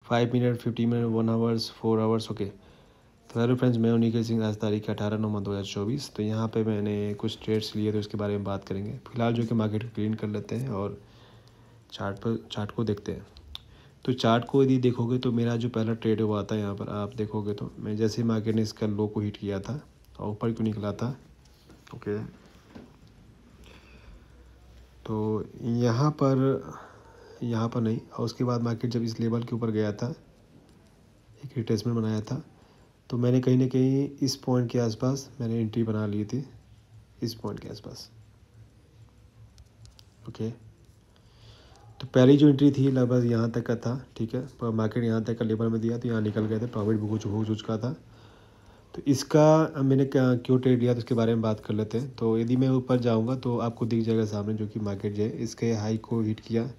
5 minute, 50 minute, 1 hours, 4 hours. Okay, तो hello friends, मैं हूं निखिल सिंह। आज तारीख 18/9/2024। तो यहाँ पे मैंने कुछ ट्रेड्स लिए थे, उसके बारे में बात करेंगे। फिलहाल जो कि मार्केट को क्लीन कर लेते हैं और चार्ट को देखते हैं। तो चार्ट को यदि देखोगे तो मेरा जो पहला ट्रेड हुआ था, यहाँ पर आप देखोगे तो मैं जैसे मार्केट ने इसका लो को हिट किया था और ऊपर क्यों निकला था। ओके, तो यहाँ पर नहीं, और उसके बाद मार्केट जब इस लेवल के ऊपर गया था, एक रिट्रेसमेंट बनाया था, तो मैंने कहीं ना कहीं इस पॉइंट के आसपास मैंने एंट्री बना ली थी, इस पॉइंट के आसपास। ओके, तो पहली जो एंट्री थी लगभग यहाँ तक का था, ठीक है। पर मार्केट यहाँ तक का लेवल में दिया तो यहाँ निकल गए थे, प्रॉफिट बुक हो चुका था। तो इसका मैंने क्यों ट्रेड लिया तो उसके बारे में बात कर लेते हैं। तो यदि मैं ऊपर जाऊँगा तो आपको दिख जाएगा सामने जो कि मार्केट जो है इसके हाई को हिट किया,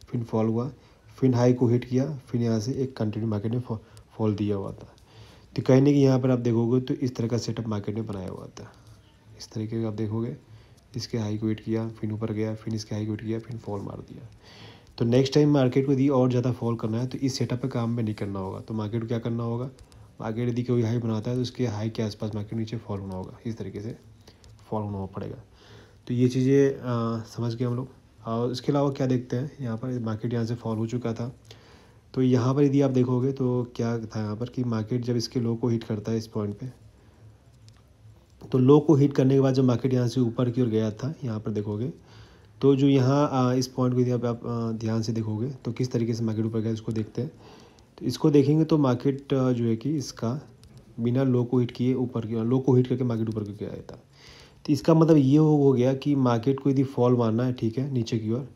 फिर फॉल हुआ, फिर हाई को हिट किया, फिर यहाँ से एक कंटिन्यू मार्केट ने फॉल दिया हुआ था। तो कहीं ना कि यहाँ पर आप देखोगे तो इस तरह का सेटअप मार्केट ने बनाया हुआ था। इस तरीके का आप देखोगे, इसके हाई को हिट किया, फिर ऊपर गया, फिर इसके हाई को हिट किया, फिर फॉल मार दिया। तो नेक्स्ट टाइम मार्केट को यदि और ज़्यादा फॉल करना है तो इस सेटअप पे काम में नहीं करना होगा। तो मार्केट को क्या करना होगा, मार्केट यदि कोई हाई बनाता है तो उसके हाई के आसपास मार्केट नीचे फॉल होना होगा, इस तरीके से फॉल होना पड़ेगा। तो ये चीज़ें समझ गए हम लोग। और इसके अलावा क्या देखते हैं, यहाँ पर मार्केट यहाँ से फॉल हो चुका था। तो यहाँ पर यदि आप देखोगे तो क्या था यहाँ पर कि मार्केट जब इसके लो को हिट करता है इस पॉइंट पे, तो लो को हिट करने के बाद जब मार्केट यहाँ से ऊपर की ओर गया था, यहाँ पर देखोगे तो जो यहाँ इस पॉइंट को यदि आप ध्यान से देखोगे तो किस तरीके से मार्केट ऊपर गया इसको देखते हैं। तो इसको देखेंगे तो मार्केट जो है कि इसका बिना लो को हिट किए ऊपर की, लो को हिट करके मार्केट ऊपर को गया था। तो इसका मतलब ये हो गया कि मार्केट को यदि फॉल मारना है, ठीक है, नीचे की ओर,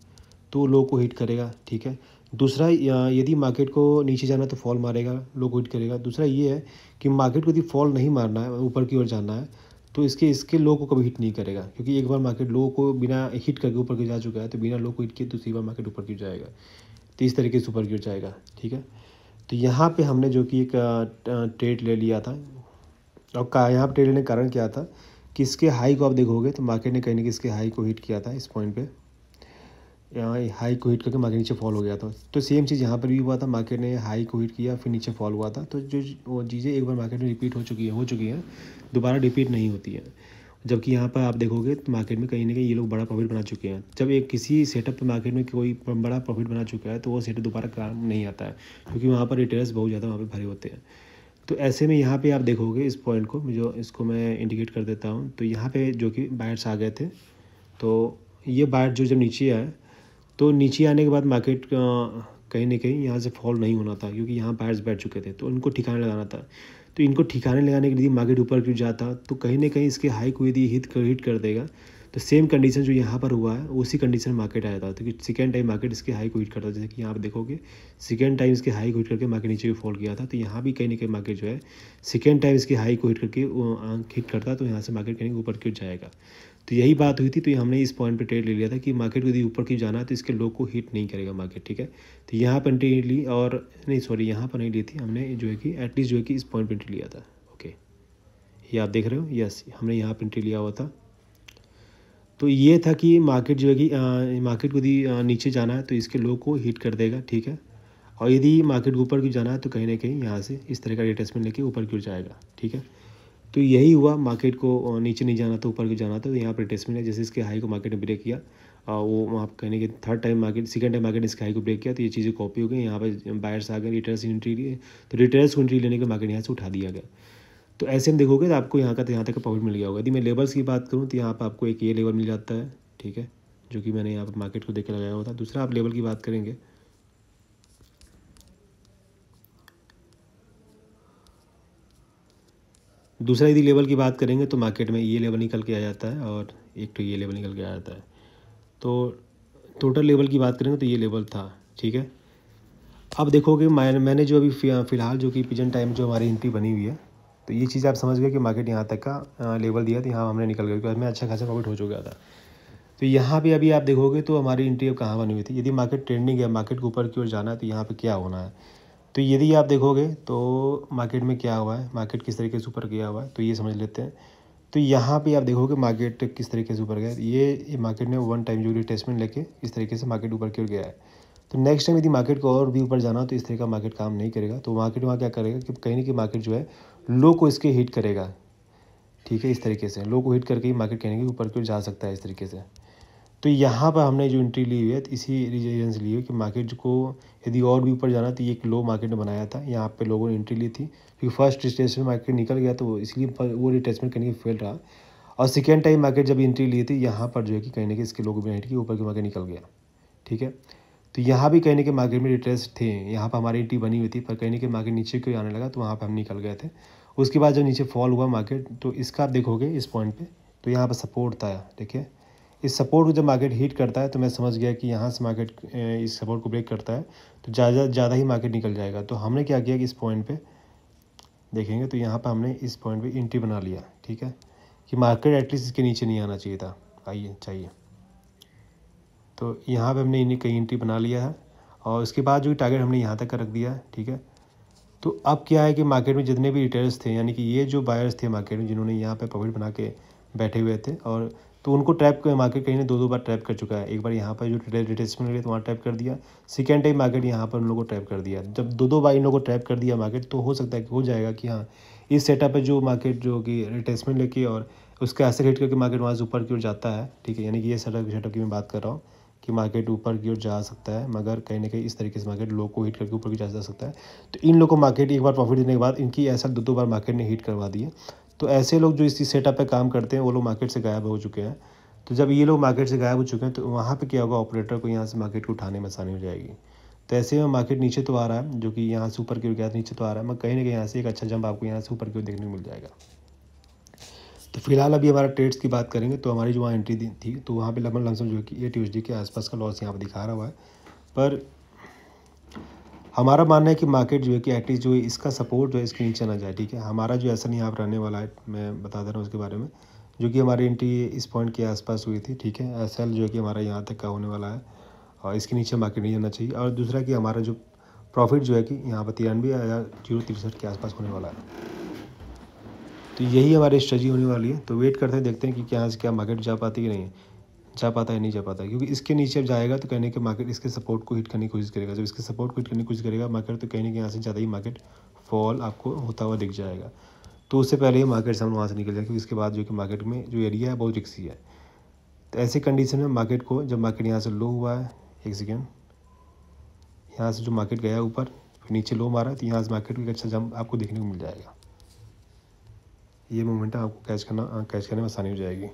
तो लो को हिट करेगा, ठीक है। दूसरा, यदि मार्केट को नीचे जाना है तो फॉल मारेगा, लो को हिट करेगा। दूसरा ये है कि मार्केट को यदि फॉल नहीं मारना है, ऊपर की ओर जाना है, तो इसके लो को कभी हिट नहीं करेगा, क्योंकि एक बार मार्केट लो को बिना हिट करके ऊपर की जा चुका है। तो बिना लो को हिट किए दूसरी बार मार्केट ऊपर की जाएगा, तो इस तरीके से ऊपर की ओर जाएगा, ठीक है। तो यहाँ पे हमने जो कि एक ट्रेड ले लिया था, और यहाँ पर ट्रेड लेने का कारण क्या था कि इसके हाई को आप देखोगे तो मार्केट ने कहीं ना कहीं इसके हाई को हिट किया था इस पॉइंट पे, यहाँ हाई को हिट करके मार्केट नीचे फॉल हो गया था। तो सेम चीज़ यहाँ पर भी हुआ था, मार्केट ने हाई को हिट किया, फिर नीचे फॉल हुआ था। तो जो वो चीज़ें एक बार मार्केट में रिपीट हो चुकी हैं, दोबारा रिपीट नहीं होती है। जबकि यहाँ पर आप देखोगे तो मार्केट में कहीं ना कहीं ये लोग बड़ा प्रॉफिट बना चुके हैं। जब एक किसी सेटअप पे मार्केट में कोई बड़ा प्रॉफिट बना चुका है तो वो सेटअप दोबारा काम नहीं आता है, क्योंकि वहाँ पर रिटेलर्स बहुत ज़्यादा वहाँ पर भरे होते हैं। तो ऐसे में यहाँ पे आप देखोगे इस पॉइंट को, जो इसको मैं इंडिकेट कर देता हूँ। तो यहाँ पे जो कि बायर्स आ गए थे, तो ये बायर जो जब नीचे आए तो नीचे आने के बाद मार्केट कहीं ना कहीं यहाँ से फॉल नहीं होना था, क्योंकि यहाँ बायर्स बैठ चुके थे, तो उनको ठिकाने लगाना था। तो इनको ठिकाने लगाने के लिए मार्केट ऊपर क्यों जाता, तो कहीं ना कहीं इसके हाई को यदि हिट कर देगा तो सेम कंडीशन जो यहाँ पर हुआ है उसी कंडीशन में मार्केट आया था। तो कि सेकेंड टाइम मार्केट इसके हाई को हिट करता, जैसे कि यहाँ पर देखोगे सेकेंड टाइम इसके हाई को हिट करके मार्केट नीचे फॉल किया था। तो यहाँ भी कहीं ना कहीं मार्केट जो है सेकेंड टाइम इसके हाई को हिट करके हिट करता, तो यहाँ से मार्केट कहीं ऊपर क्यों जाएगा। तो यही बात हुई थी। तो हमने इस पॉइंट पे ट्रेड ले लिया था कि मार्केट को यदि ऊपर की जाना है तो इसके लो को हिट नहीं करेगा मार्केट, ठीक है। तो यहाँ पर एंट्री ली, और नहीं सॉरी यहाँ पर नहीं ली थी हमने, जो है कि एटलीस्ट जो है कि इस पॉइंट पर एंट्री लिया था। ओके, ये आप देख रहे हो, यस, हमने यहाँ पर एंट्री लिया हुआ था। तो ये था कि मार्केट जो है कि मार्केट को यदि नीचे जाना है तो इसके लो को हिट कर देगा, ठीक है। और यदि मार्केट को ऊपर की जाना है तो कहीं ना कहीं यहाँ से इस तरह का रिट्रेसमेंट लेके ऊपर की ओर जाएगा, ठीक है। तो यही हुआ, मार्केट को नीचे नहीं जाना था, ऊपर की जाना था। तो यहाँ पर रिट्रेसमेंट है, जैसे इसके हाई को मार्केट ने ब्रेक किया, वो आप कहने के third time market, second time market इसके हाई को ब्रेक किया, तो ये चीज़ें कॉपी हो गई। यहाँ पर बायर्स आ गए, रिटेलर्स एंट्री लिए, तो रिटेलर्स को एंट्री लेने के मार्केट यहाँ से उठा दिया गया। तो ऐसे में देखोगे तो आपको यहाँ तक का प्रॉफिट मिल गया होगा। यदि मैं लेवल्स की बात करूँ तो यहाँ पर आपको एक ये लेवल मिल जाता है, ठीक है, जो कि मैंने यहाँ पर मार्केट को देख के लगाया हुआ था। दूसरा आप लेवल की बात करेंगे, दूसरा यदि लेवल की बात करेंगे तो मार्केट में ये लेवल निकल के आ जाता है, और एक तो ये लेवल निकल के आ जाता है। तो टोटल लेवल की बात करेंगे तो ये लेवल था, ठीक है। अब देखोगे मैंने जो अभी फ़िलहाल जो कि प्रेजेंट टाइम जो हमारी एंट्री बनी हुई है, तो ये चीज़ आप समझ गए कि मार्केट यहाँ तक का लेवल दिया, तो यहाँ हमने निकल गए, क्योंकि हमें अच्छा खासा प्रॉफिट हो चुका था। तो यहाँ पे अभी आप देखोगे तो हमारी एंट्री अब कहाँ बनी हुई थी। यदि मार्केट ट्रेंडिंग है, मार्केट को ऊपर की ओर जाना है, तो यहाँ पे क्या होना है। तो यदि आप देखोगे तो मार्केट में क्या हुआ है, मार्केट किस तरीके से ऊपर गया हुआ है, तो ये समझ लेते हैं। तो यहाँ पे आप देखोगे मार्केट किस तरीके से ऊपर गया, ये मार्केट ने वन टाइम जो रिट्रेसमेंट लेके इस तरीके से मार्केट ऊपर की ओर गया है। तो नेक्स्ट टाइम यदि मार्केट को और भी ऊपर जाना हो तो इस तरह का मार्केट काम नहीं करेगा। तो मार्केट वहाँ क्या करेगा कि कहीं ना कहीं मार्केट जो है लो को इसके हिट करेगा, ठीक है। इस तरीके से लो को हिट करके ही मार्केट कहने के ऊपर की ओर जा सकता है इस तरीके से। तो यहाँ पर हमने जो एंट्री ली हुई है इसी रीजन से ली है कि मार्केट को यदि और भी ऊपर जाना तो ये एक लो मार्केट ने बनाया था, यहाँ पे लोगों ने एंट्री ली थी क्योंकि फर्स्ट रिट्रेसमेंट मार्केट निकल गया तो इसलिए वो रिट्रेसमेंट करने की फेल रहा। और सेकेंड टाइम मार्केट जब एंट्री ली थी यहाँ पर जो है कि कहीं ना कहीं इसके लोगों ने हिट की ऊपर की मार्केट निकल गया, ठीक है। तो यहाँ भी कहीं ना कहीं मार्केट में रिट्रेस थे, यहाँ पर हमारी एंट्री बनी हुई थी पर कहीं ना कहीं मार्केट नीचे को आने लगा तो वहाँ पर हम निकल गए थे। उसके बाद जब नीचे फॉल हुआ मार्केट तो इसका आप देखोगे इस पॉइंट पे तो यहाँ पर सपोर्ट था, देखिए। इस सपोर्ट को जब मार्केट हिट करता है तो मैं समझ गया कि यहाँ से मार्केट इस सपोर्ट को ब्रेक करता है तो ज़्यादा ही मार्केट निकल जाएगा। तो हमने क्या किया कि इस पॉइंट पे देखेंगे तो यहाँ पर हमने इस पॉइंट पे एंट्री बना लिया, ठीक है, कि मार्केट एटलीस्ट इसके नीचे नहीं आना चाहिए था, चाहिए। तो यहाँ पे हमने कहीं एंट्री बना लिया है और उसके बाद जो टारगेट हमने यहाँ तक का रख दिया है, ठीक है। तो अब क्या है कि मार्केट में जितने भी रिटेलर्स थे यानी कि ये जो बायर्स थे मार्केट में जिन्होंने यहाँ पे प्रॉफिट बना के बैठे हुए थे और तो उनको ट्रैप मार्केट कहीं ने दो बार ट्रैप कर चुका है। एक बार यहाँ पर जो रिटेसमेंट लिए तो वहाँ ट्रैप कर दिया, सेकेंड टाइम मार्केट यहाँ पर उन लोगों को ट्रैप कर दिया। जब दो बार इन लोगों को ट्रैप कर दिया मार्केट तो हो सकता है कि हो जाएगा कि हाँ इस सेटअप पे जो मार्केट जो कि रिटेसमेंट लेके और उसका ऐसे हिट करके मार्केट वहाँ से ऊपर की ओर जाता है, ठीक है। यानी कि ये सेटअप की मैं बात कर रहा हूँ कि मार्केट ऊपर की ओर जा सकता है मगर कहीं ना कहीं इस तरीके से मार्केट लो को हिट करके ऊपर की जा सकता है। तो इन लोगों को मार्केट एक बार प्रॉफिट देने के बाद इनकी ऐसा दो बार मार्केट ने हिट करवा दिए। तो ऐसे लोग जो इसी सेटअप पे काम करते हैं वो लोग मार्केट से गायब हो चुके हैं। तो जब ये लोग मार्केट से गायब हो चुके हैं तो वहाँ पे क्या होगा, ऑपरेटर को यहाँ से मार्केट को उठाने में आसानी हो जाएगी। तो ऐसे में मार्केट नीचे तो आ रहा है जो कि यहाँ से ऊपर की ओर गया नीचे तो आ रहा है मगर कहीं ना कहीं यहाँ से एक अच्छा जंप आपको यहाँ से ऊपर की ओर देखने को मिल जाएगा। तो फिलहाल अभी हमारा ट्रेड्स की बात करेंगे तो हमारी जो वहाँ एंट्री थी तो वहाँ पे लगभग लमसम जो है कि 8 USD के आसपास का लॉस यहाँ पर दिखा रहा हुआ है। पर हमारा मानना है कि मार्केट जो है कि एटलीस्ट जो है इसका सपोर्ट जो है इसके नीचे ना जाए, ठीक है। हमारा जो ऐसा नहीं यहाँ पर रहने वाला है, मैं बता दे रहा हूँ उसके बारे में, जो कि हमारी एंट्री इस पॉइंट के आसपास हुई थी, ठीक है। SL जो है कि हमारा यहाँ तक का होने वाला है और इसके नीचे मार्केट नहीं जाना चाहिए। और दूसरा कि हमारा जो प्रॉफिट जो है कि यहाँ पर 93,063 के आसपास होने वाला है। तो यही हमारी स्ट्रेटजी होने वाली है। तो वेट करते हैं, देखते हैं कि यहाँ से क्या मार्केट जा पाती है कि नहीं जा पाता है, नहीं जा पाता है। क्योंकि इसके नीचे अब जाएगा तो कहने के मार्केट इसके सपोर्ट को हिट करने की कोशिश करेगा। जब इसके सपोर्ट को हिट करने की कोशिश करेगा मार्केट तो कहीं ना कहीं यहाँ से ज़्यादा ही मार्केट फॉल आपको होता हुआ दिख जाएगा। तो उससे पहले ही मार्केट से हम वहाँ से निकल जाए क्योंकि इसके बाद जो कि मार्केट में जो एरिया है बहुत रिक्सी है। तो ऐसे कंडीशन में मार्केट को जब मार्केट यहाँ से लो हुआ है, एक सेकेंड, यहाँ से जो मार्केट गया ऊपर फिर नीचे लो मारा तो यहाँ से मार्केट को एक अच्छा जंप आपको देखने को मिल जाएगा। ये मोमेंटम आपको कैच करने में आसानी हो जाएगी।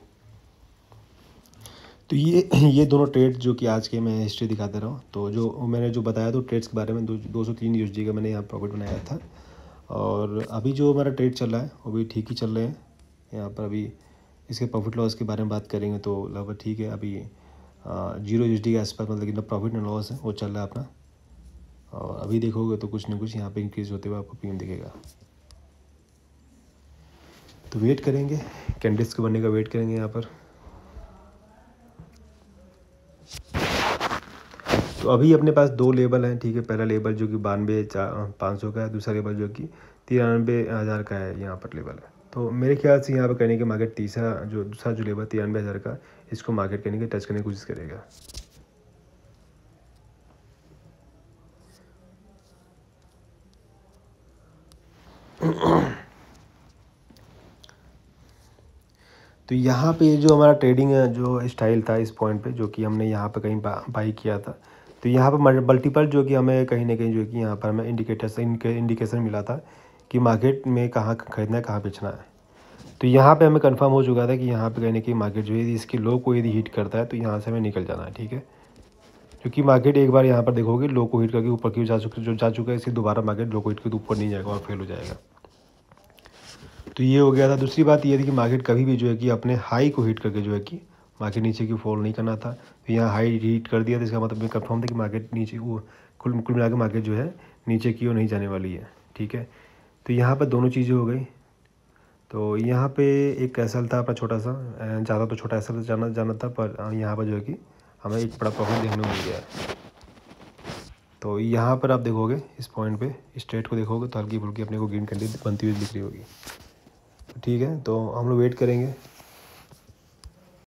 तो ये दोनों ट्रेड जो कि आज के मैं हिस्ट्री दिखा दे रहा हूँ। तो जो मैंने जो बताया तो ट्रेड्स के बारे में 203 USD का मैंने यहाँ प्रॉफिट बनाया था। और अभी जो हमारा ट्रेड चल रहा है वो भी ठीक ही चल रहे हैं। यहाँ पर अभी इसके प्रॉफिट लॉस के बारे में बात करेंगे तो लगभग ठीक है। अभी 0 USD के आसपास मतलब कि ना प्रॉफिट ना लॉस है वो चल रहा है अपना। और अभी देखोगे तो कुछ ना कुछ यहाँ पे इंक्रीज़ होते हुए आपको PM दिखेगा। तो वेट करेंगे, कैंडल्स के बनने का वेट करेंगे यहाँ पर। तो अभी अपने पास 2 लेवल हैं, ठीक है। पहला लेवल जो कि 92,500 का है, दूसरा लेवल जो कि 93,000 का है, यहाँ पर लेवल है। तो मेरे ख्याल से यहाँ पर कहने के मार्केट दूसरा जो लेवल 93,000 का इसको मार्केट कहने के टच करने की कोशिश करेगा। तो यहाँ पे जो हमारा ट्रेडिंग जो स्टाइल था इस पॉइंट पे जो कि हमने यहाँ पर कहीं बाई किया था तो यहाँ पर मल्टीपल जो कि हमें कहीं ना कहीं जो कि यहाँ पर हमें इंडिकेशन मिला था कि मार्केट में कहाँ खरीदना है कहाँ बेचना है। तो यहाँ पे हमें कंफर्म हो चुका था कि यहाँ पे कहीं ना कहीं मार्केट जो है इसकी लो को यदि हिट करता है तो यहाँ से हमें निकल जाना है, ठीक है। क्योंकि मार्केट एक बार यहाँ पर देखोगे लो को हिट करके ऊपर की जा चुका है, इसकी दोबारा मार्केट लो को हिट करके ऊपर नहीं जाएगा और फेल हो जाएगा। तो ये हो गया था। दूसरी बात ये थी कि मार्केट कभी भी जो है कि अपने हाई को हिट करके जो है कि मार्केट नीचे की फॉल नहीं करना था। तो यहाँ हाई हिट कर दिया तो इसका मतलब कंफर्म था कि मार्केट नीचे वो कुल मिला के मार्केट जो है नीचे की ओर नहीं जाने वाली है, ठीक है। तो यहाँ पर दोनों चीज़ें हो गई। तो यहाँ पे एक एसएल था अपना छोटा सा, ज़्यादा तो छोटा एसएल जाना था पर यहाँ पर जो है कि हमें एक बड़ा प्रॉफिट देखने को मिल गया है। तो यहाँ पर आप देखोगे इस पॉइंट पे स्ट्रेट को देखोगे तो हल्की फुल्की अपने को ग्रीन कैंडल बनती हुई दिख रही होगी, ठीक है। तो हम लोग वेट करेंगे